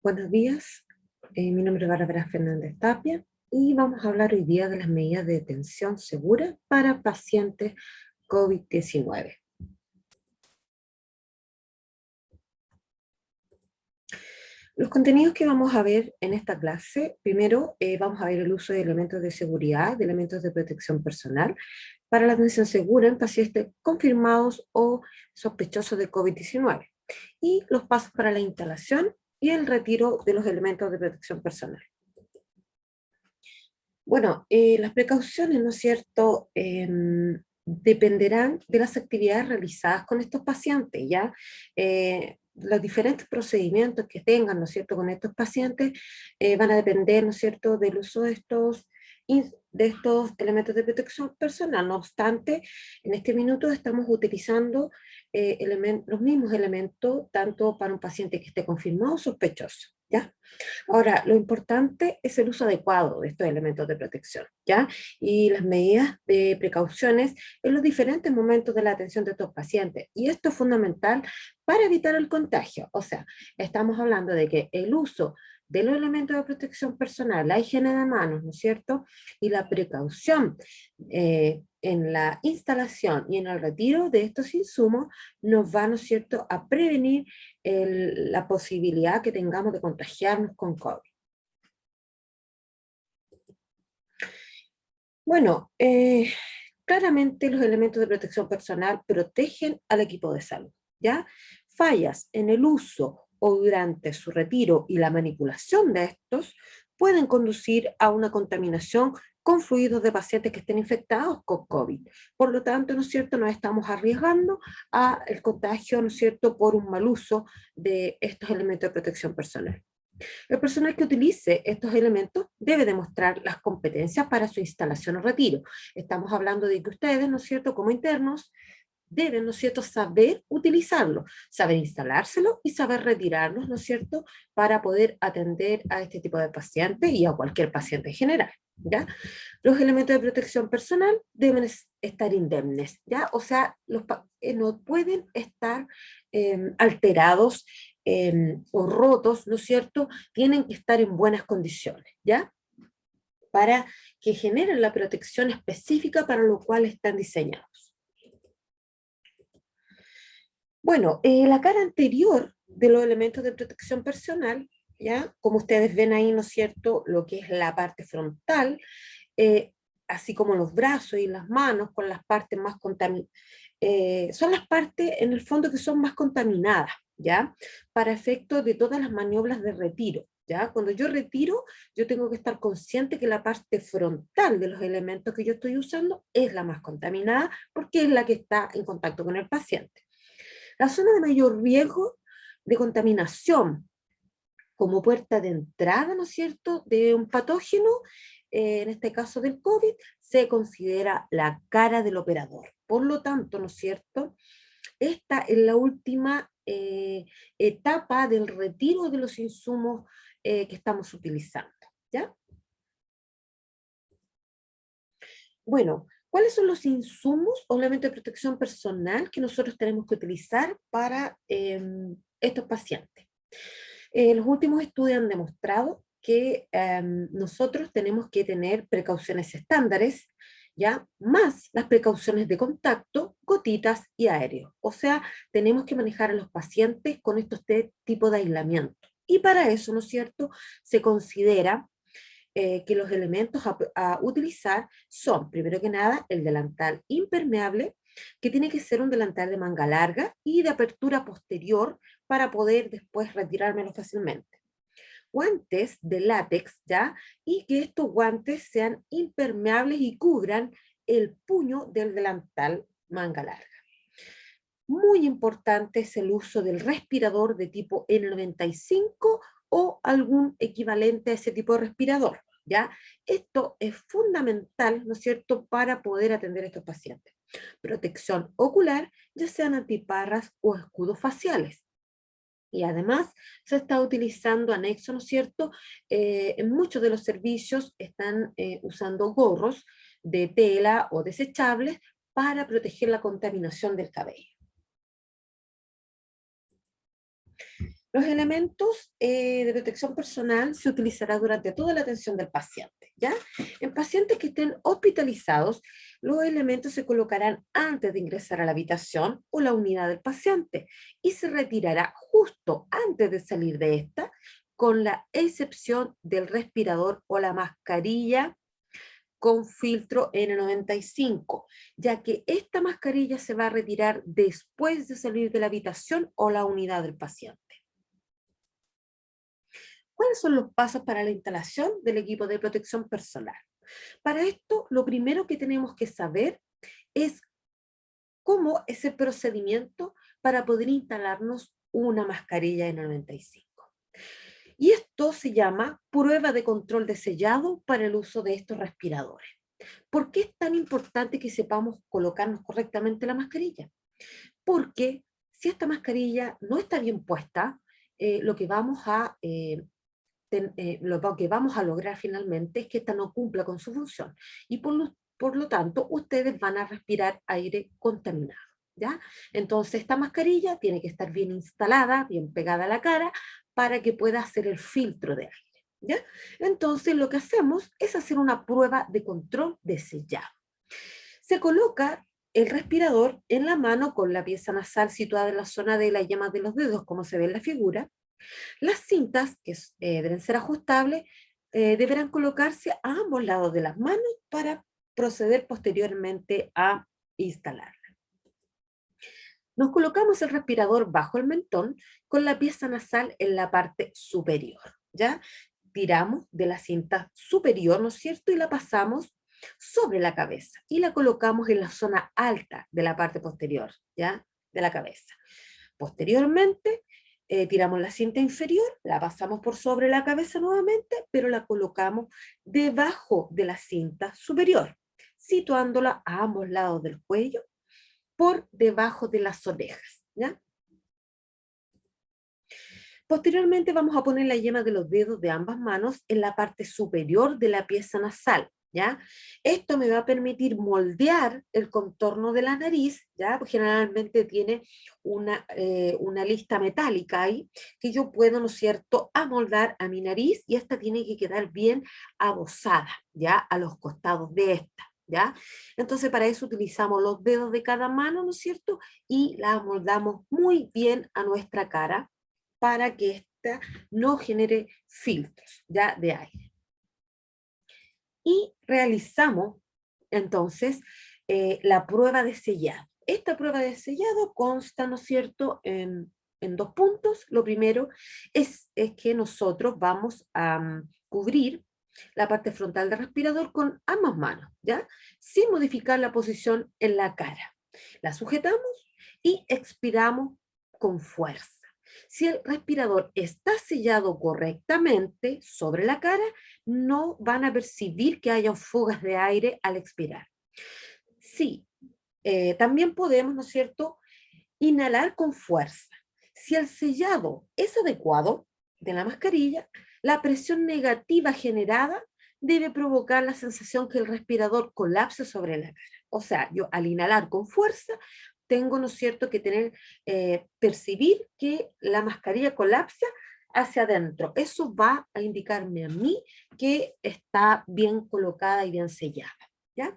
Buenos días, mi nombre es Bárbara Fernández Tapia y vamos a hablar hoy día de las medidas de detención segura para pacientes COVID-19. Los contenidos que vamos a ver en esta clase, primero vamos a ver el uso de elementos de seguridad, de elementos de protección personal para la atención segura en pacientes confirmados o sospechosos de COVID-19 y los pasos para la instalación y el retiro de los elementos de protección personal. Bueno, las precauciones, ¿no es cierto?, dependerán de las actividades realizadas con estos pacientes, ¿ya? Los diferentes procedimientos que tengan, ¿no es cierto?, con estos pacientes van a depender, ¿no es cierto?, del uso de estos elementos de protección personal. No obstante, en este minuto estamos utilizando los mismos elementos tanto para un paciente que esté confirmado o sospechoso, ¿ya? Ahora, lo importante es el uso adecuado de estos elementos de protección, ¿ya? Y las medidas de precauciones en los diferentes momentos de la atención de estos pacientes. Y esto es fundamental para evitar el contagio. O sea, estamos hablando de que el uso de los elementos de protección personal, la higiene de manos, ¿no es cierto? Y la precaución en la instalación y en el retiro de estos insumos nos va, ¿no es cierto?, a prevenir la posibilidad que tengamos de contagiarnos con COVID. Bueno, claramente los elementos de protección personal protegen al equipo de salud, ¿ya? Fallas en el uso o durante su retiro y la manipulación de estos pueden conducir a una contaminación con fluidos de pacientes que estén infectados con COVID. Por lo tanto, ¿no es cierto?, nos estamos arriesgando a el contagio, ¿no es cierto?, por un mal uso de estos elementos de protección personal. El personal que utilice estos elementos debe demostrar las competencias para su instalación o retiro. Estamos hablando de que ustedes, ¿no es cierto?, como internos, deben, ¿no es cierto?, saber utilizarlo, saber instalárselo y saber retirarlos, ¿no es cierto?, para poder atender a este tipo de pacientes y a cualquier paciente en general, ¿ya? Los elementos de protección personal deben estar indemnes, ¿ya? O sea, no pueden estar alterados o rotos, ¿no es cierto? Tienen que estar en buenas condiciones, ¿ya? Para que generen la protección específica para lo cual están diseñados. Bueno, la cara anterior de los elementos de protección personal, ¿ya? Como ustedes ven ahí, ¿no es cierto?, lo que es la parte frontal, eh, así como los brazos y las manos con las partes más contaminadas, son las partes en el fondo que son más contaminadas, ¿ya? Para efectos de todas las maniobras de retiro, ¿ya? Cuando yo retiro, yo tengo que estar consciente que la parte frontal de los elementos que yo estoy usando es la más contaminada porque es la que está en contacto con el paciente. La zona de mayor riesgo de contaminación como puerta de entrada, ¿no es cierto?, de un patógeno, en este caso del COVID, se considera la cara del operador. Por lo tanto, ¿no es cierto?, esta es la última etapa del retiro de los insumos que estamos utilizando, ¿ya? Bueno, ¿cuáles son los insumos o elementos de protección personal que nosotros tenemos que utilizar para estos pacientes? Los últimos estudios han demostrado que nosotros tenemos que tener precauciones estándares, ¿ya? Más las precauciones de contacto, gotitas y aéreo. O sea, tenemos que manejar a los pacientes con estos tipos de aislamiento. Y para eso, ¿no es cierto?, se considera que los elementos a utilizar son, primero que nada, el delantal impermeable, que tiene que ser un delantal de manga larga y de apertura posterior para poder después retirármelo fácilmente. Guantes de látex, ¿ya? Y que estos guantes sean impermeables y cubran el puño del delantal manga larga. Muy importante es el uso del respirador de tipo N95 o algún equivalente a ese tipo de respirador, ¿ya? Esto es fundamental, ¿no es cierto?, para poder atender a estos pacientes. Protección ocular, ya sean antiparras o escudos faciales. Y además se está utilizando anexo, ¿no es cierto? En muchos de los servicios están usando gorros de tela o desechables para proteger la contaminación del cabello. Los elementos de protección personal se utilizarán durante toda la atención del paciente, ¿ya? En pacientes que estén hospitalizados, los elementos se colocarán antes de ingresar a la habitación o la unidad del paciente y se retirará justo antes de salir de esta, con la excepción del respirador o la mascarilla con filtro N95, ya que esta mascarilla se va a retirar después de salir de la habitación o la unidad del paciente. ¿Cuáles son los pasos para la instalación del equipo de protección personal? Para esto, lo primero que tenemos que saber es cómo es el procedimiento para poder instalarnos una mascarilla N95. Y esto se llama prueba de control de sellado para el uso de estos respiradores. ¿Por qué es tan importante que sepamos colocarnos correctamente la mascarilla? Porque si esta mascarilla no está bien puesta, lo que vamos a lograr finalmente es que esta no cumpla con su función y por lo tanto ustedes van a respirar aire contaminado. ¿Ya? Entonces esta mascarilla tiene que estar bien instalada, bien pegada a la cara para que pueda hacer el filtro de aire. ¿Ya? Entonces lo que hacemos es hacer una prueba de control de sellado. Se coloca el respirador en la mano con la pieza nasal situada en la zona de la yema de los dedos, como se ve en la figura. Las cintas, que deben ser ajustables, deberán colocarse a ambos lados de las manos para proceder posteriormente a instalarla. Nos colocamos el respirador bajo el mentón con la pieza nasal en la parte superior, ¿ya? Tiramos de la cinta superior, ¿no es cierto? Y la pasamos sobre la cabeza y la colocamos en la zona alta de la parte posterior, ¿ya? De la cabeza. Posteriormente, tiramos la cinta inferior, la pasamos por sobre la cabeza nuevamente, pero la colocamos debajo de la cinta superior, situándola a ambos lados del cuello, por debajo de las orejas, ¿ya? Posteriormente vamos a poner la yema de los dedos de ambas manos en la parte superior de la pieza nasal, ¿ya? Esto me va a permitir moldear el contorno de la nariz, ¿ya? Porque generalmente tiene una lista metálica ahí que yo puedo, ¿no es cierto?, amoldar a mi nariz y esta tiene que quedar bien adosada, ¿ya? A los costados de esta. ¿Ya? Entonces para eso utilizamos los dedos de cada mano, ¿no es cierto? Y la amoldamos muy bien a nuestra cara para que ésta no genere filtros ya de aire. Y realizamos entonces la prueba de sellado. Esta prueba de sellado consta, ¿no es cierto?, en dos puntos. Lo primero es que nosotros vamos a cubrir la parte frontal del respirador con ambas manos, ¿ya? Sin modificar la posición en la cara. La sujetamos y expiramos con fuerza. Si el respirador está sellado correctamente sobre la cara, no van a percibir que haya fugas de aire al expirar. Sí, también podemos, ¿no es cierto?, inhalar con fuerza. Si el sellado es adecuado de la mascarilla, la presión negativa generada debe provocar la sensación que el respirador colapse sobre la cara. O sea, yo al inhalar con fuerza, tengo, ¿no es cierto?, que percibir que la mascarilla colapsa hacia adentro. Eso va a indicarme a mí que está bien colocada y bien sellada, ¿ya?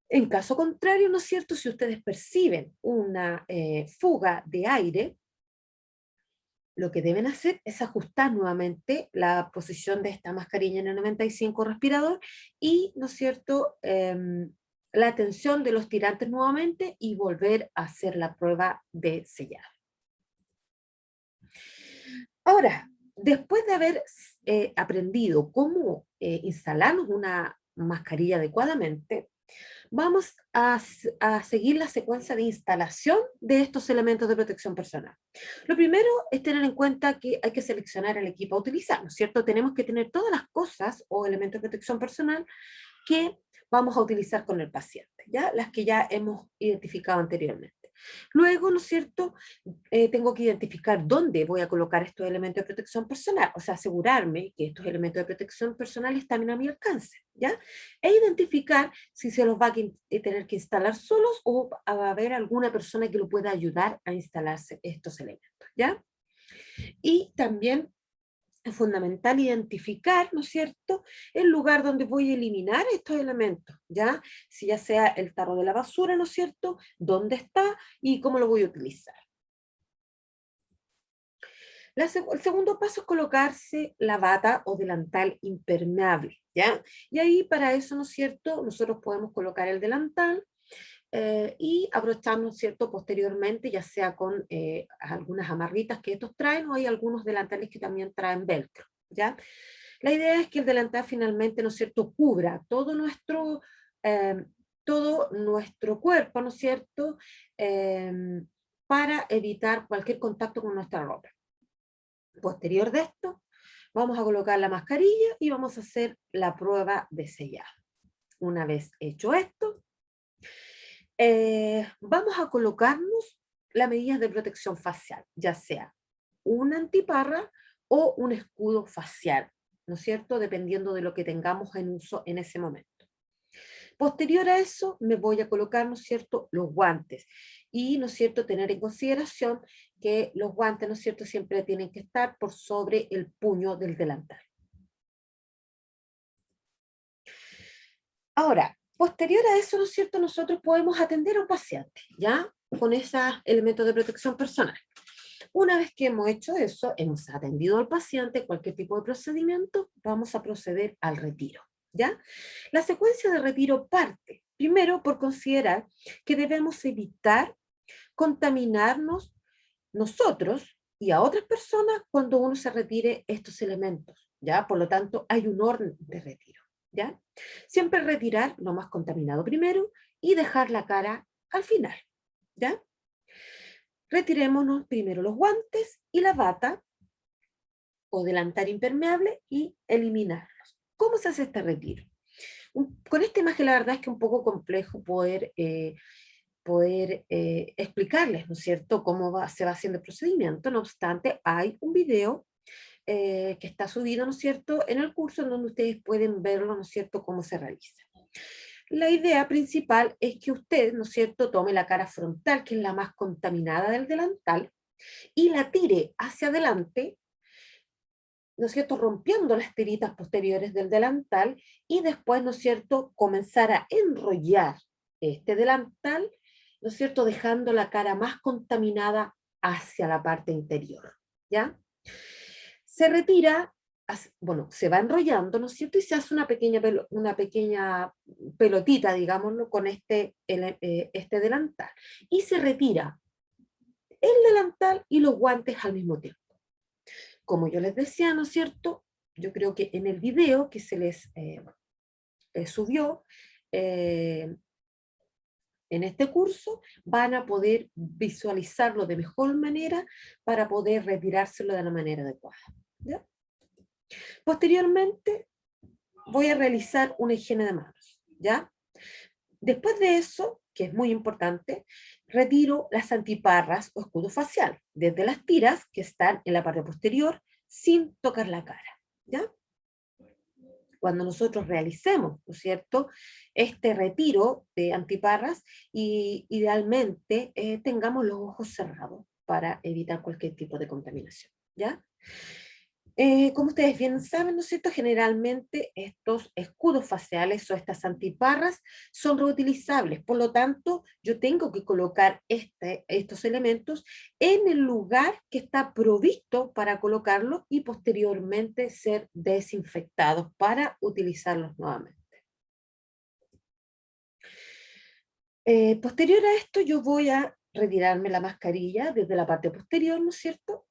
En caso contrario, ¿no es cierto? Si ustedes perciben una fuga de aire, lo que deben hacer es ajustar nuevamente la posición de esta mascarilla en el 95 respirador y, ¿no es cierto?, la tensión de los tirantes nuevamente y volver a hacer la prueba de sellado. Ahora, después de haber aprendido cómo instalarnos una mascarilla adecuadamente, vamos a seguir la secuencia de instalación de estos elementos de protección personal. Lo primero es tener en cuenta que hay que seleccionar el equipo a utilizar, ¿no es cierto? Tenemos que tener todas las cosas o elementos de protección personal que vamos a utilizar con el paciente, ¿ya? Las que ya hemos identificado anteriormente. Luego, ¿no es cierto?, tengo que identificar dónde voy a colocar estos elementos de protección personal, o sea, asegurarme que estos elementos de protección personal están a mi alcance, ¿ya? E identificar si se los va a tener que instalar solos o va a haber alguna persona que lo pueda ayudar a instalarse estos elementos, ¿ya? Y también es fundamental identificar, ¿no es cierto?, el lugar donde voy a eliminar estos elementos, ¿ya? Si ya sea el tarro de la basura, ¿no es cierto?, dónde está y cómo lo voy a utilizar. El segundo paso es colocarse la bata o delantal impermeable, ¿ya? Y ahí para eso, ¿no es cierto?, nosotros podemos colocar el delantal y abrocharnos, ¿no es cierto?, posteriormente, ya sea con algunas amarritas que estos traen, o hay algunos delantales que también traen velcro, ¿ya? La idea es que el delantal finalmente, ¿no es cierto?, cubra eh, todo nuestro cuerpo, ¿no es cierto?, para evitar cualquier contacto con nuestra ropa. Posterior de esto, vamos a colocar la mascarilla y vamos a hacer la prueba de sellado. Una vez hecho esto, vamos a colocarnos las medidas de protección facial, ya sea una antiparra o un escudo facial, ¿no es cierto?, dependiendo de lo que tengamos en uso en ese momento. Posterior a eso, me voy a colocar, ¿no es cierto?, los guantes. Y, ¿no es cierto?, tener en consideración que los guantes, ¿no es cierto?, siempre tienen que estar por sobre el puño del delantal. Ahora, posterior a eso, ¿no es cierto?, nosotros podemos atender a un paciente, ¿ya? Con esos elementos de protección personal. Una vez que hemos hecho eso, hemos atendido al paciente, cualquier tipo de procedimiento, vamos a proceder al retiro, ¿ya? La secuencia de retiro parte, primero, por considerar que debemos evitar contaminarnos nosotros y a otras personas cuando uno se retire estos elementos, ¿ya? Por lo tanto, hay un orden de retiro, ¿ya? Siempre retirar lo más contaminado primero y dejar la cara al final, ¿ya? Retirémonos primero los guantes y la bata o delantal impermeable y eliminarlos. ¿Cómo se hace este retiro? Con esta imagen la verdad es que es un poco complejo poder explicarles, ¿no es cierto?, se va haciendo el procedimiento. No obstante, hay un video que está subido, ¿no es cierto?, en el curso en donde ustedes pueden verlo, ¿no es cierto?, cómo se realiza. La idea principal es que usted, ¿no es cierto?, tome la cara frontal, que es la más contaminada del delantal, y la tire hacia adelante, ¿no es cierto?, rompiendo las tiritas posteriores del delantal, y después, ¿no es cierto?, comenzar a enrollar este delantal, ¿no es cierto?, dejando la cara más contaminada hacia la parte interior, ¿ya? Se retira, bueno, se va enrollando, ¿no es cierto?, y se hace una pequeña pelotita, digámoslo, con este delantal. Y se retira el delantal y los guantes al mismo tiempo. Como yo les decía, ¿no es cierto?, yo creo que en el video que se les subió eh, en este curso, van a poder visualizarlo de mejor manera para poder retirárselo de la manera adecuada, ¿ya? Posteriormente, voy a realizar una higiene de manos, ¿ya? Después de eso, que es muy importante, retiro las antiparras o escudo facial, desde las tiras que están en la parte posterior, sin tocar la cara, ¿ya? Cuando nosotros realicemos, ¿no es cierto?, este retiro de antiparras, y idealmente tengamos los ojos cerrados para evitar cualquier tipo de contaminación, ¿ya? Como ustedes bien saben, ¿no es cierto?, generalmente estos escudos faciales o estas antiparras son reutilizables, por lo tanto, yo tengo que colocar estos elementos en el lugar que está provisto para colocarlos y posteriormente ser desinfectados para utilizarlos nuevamente. Posterior a esto, yo voy a retirarme la mascarilla desde la parte posterior, ¿no es cierto?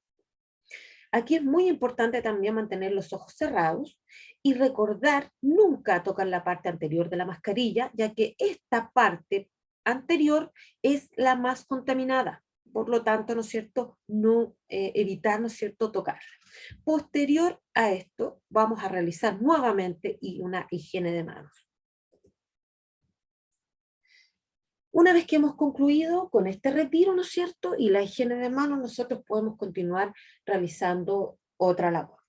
Aquí es muy importante también mantener los ojos cerrados y recordar nunca tocar la parte anterior de la mascarilla, ya que esta parte anterior es la más contaminada. Por lo tanto, ¿no es cierto?, no evitar, ¿no es cierto?, tocarla. Posterior a esto, vamos a realizar nuevamente una higiene de manos. Una vez que hemos concluido con este retiro, ¿no es cierto?, y la higiene de manos, nosotros podemos continuar realizando otra labor.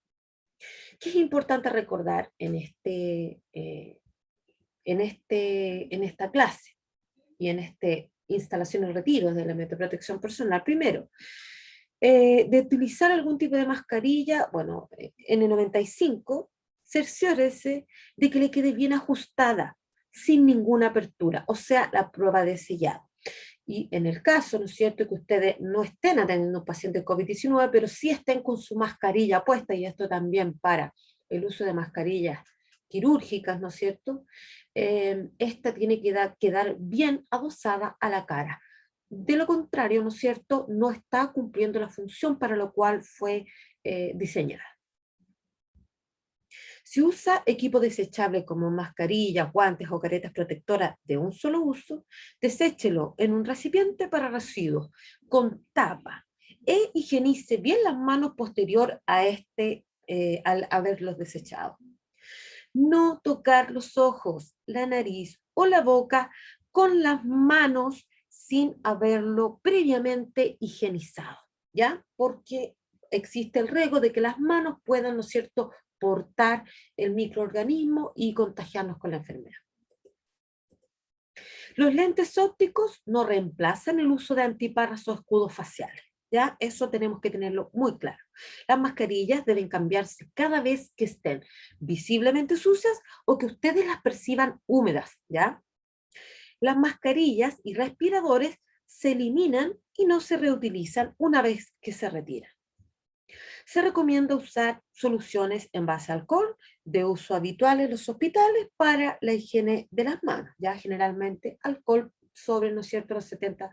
¿Qué es importante recordar en esta clase y en esta instalación y retiro de la protección personal? Primero, De utilizar algún tipo de mascarilla, bueno, N95, cerciórese de que le quede bien ajustada, sin ninguna apertura, o sea, la prueba de sellado. Y en el caso, ¿no es cierto?, que ustedes no estén atendiendo a un paciente COVID-19, pero sí estén con su mascarilla puesta, y esto también para el uso de mascarillas quirúrgicas, ¿no es cierto?, esta tiene que quedar bien adosada a la cara. De lo contrario, ¿no es cierto?, no está cumpliendo la función para lo cual fue diseñada. Si usa equipo desechable como mascarillas, guantes o caretas protectoras de un solo uso, deséchelo en un recipiente para residuos con tapa e higienice bien las manos posterior a al haberlos desechado. No tocar los ojos, la nariz o la boca con las manos sin haberlo previamente higienizado, ¿ya? Porque existe el riesgo de que las manos puedan, ¿no es cierto?, portar el microorganismo y contagiarnos con la enfermedad. Los lentes ópticos no reemplazan el uso de antiparras o escudos faciales. ¿Ya? Eso tenemos que tenerlo muy claro. Las mascarillas deben cambiarse cada vez que estén visiblemente sucias o que ustedes las perciban húmedas, ¿ya? Las mascarillas y respiradores se eliminan y no se reutilizan una vez que se retiran. Se recomienda usar soluciones en base a alcohol de uso habitual en los hospitales para la higiene de las manos, ya generalmente alcohol sobre, ¿no es cierto?, los 70%.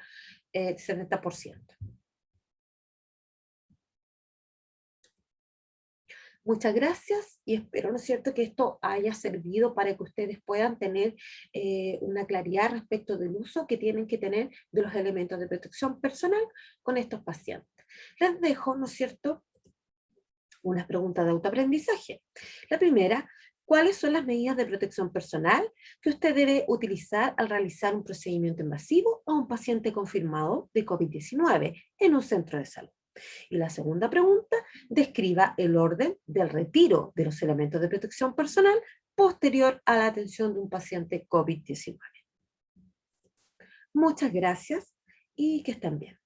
Muchas gracias y espero, ¿no es cierto?, que esto haya servido para que ustedes puedan tener una claridad respecto del uso que tienen que tener de los elementos de protección personal con estos pacientes. Les dejo, ¿no es cierto?, unas preguntas de autoaprendizaje. La primera, ¿cuáles son las medidas de protección personal que usted debe utilizar al realizar un procedimiento invasivo a un paciente confirmado de COVID-19 en un centro de salud? Y la segunda pregunta, describa el orden del retiro de los elementos de protección personal posterior a la atención de un paciente COVID-19. Muchas gracias y que estén bien.